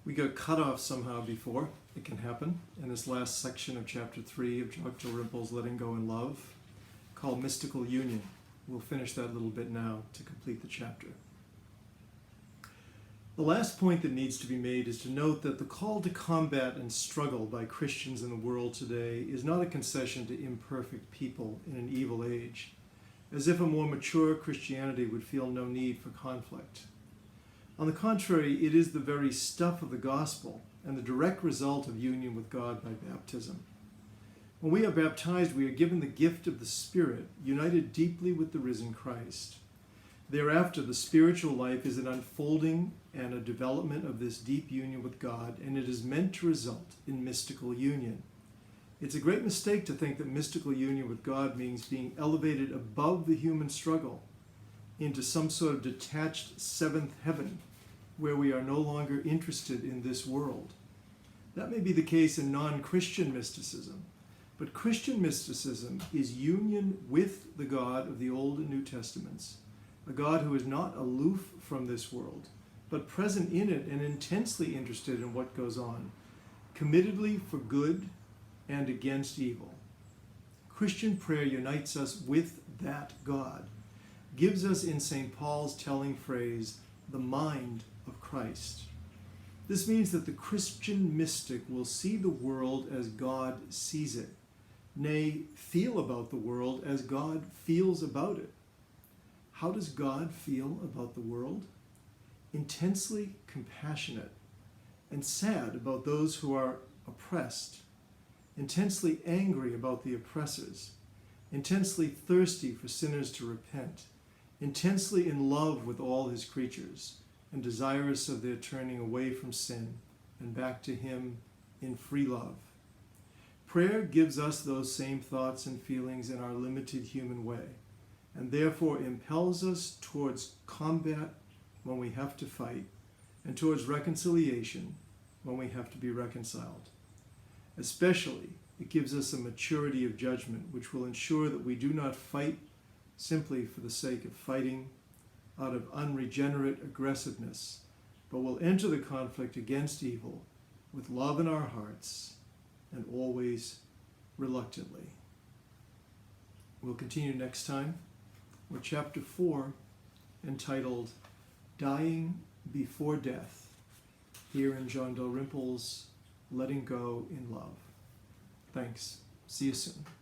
We got cut off somehow before. It can happen in this last section of chapter 3 of Dalrymple's Letting Go in Love, called Mystical Union. We'll finish that little bit now to complete the chapter. The last point that needs to be made is to note that the call to combat and struggle by Christians in the world today is not a concession to imperfect people in an evil age, as if a more mature Christianity would feel no need for conflict. On the contrary, it is the very stuff of the gospel and the direct result of union with God by baptism. When we are baptized, we are given the gift of the Spirit, united deeply with the risen Christ. Thereafter, the spiritual life is an unfolding and a development of this deep union with God, and it is meant to result in mystical union. It's a great mistake to think that mystical union with God means being elevated above the human struggle into some sort of detached seventh heaven where we are no longer interested in this world. That may be the case in non-Christian mysticism, but Christian mysticism is union with the God of the Old and New Testaments, a God who is not aloof from this world, but present in it and intensely interested in what goes on, committedly for good and against evil. Christian prayer unites us with that God, gives us in St. Paul's telling phrase, the mind of Christ. This means that the Christian mystic will see the world as God sees it, nay, feel about the world as God feels about it. How does God feel about the world? Intensely compassionate and sad about those who are oppressed, intensely angry about the oppressors, intensely thirsty for sinners to repent, intensely in love with all his creatures, and desirous of their turning away from sin and back to him in free love. Prayer gives us those same thoughts and feelings in our limited human way, and therefore impels us towards combat when we have to fight, and towards reconciliation when we have to be reconciled. Especially, it gives us a maturity of judgment which will ensure that we do not fight simply for the sake of fighting, out of unregenerate aggressiveness, but will enter the conflict against evil with love in our hearts and always reluctantly. We'll continue next time with chapter 4, entitled Dying Before Death, here in John Dalrymple's Letting Go in Love. Thanks. See you soon.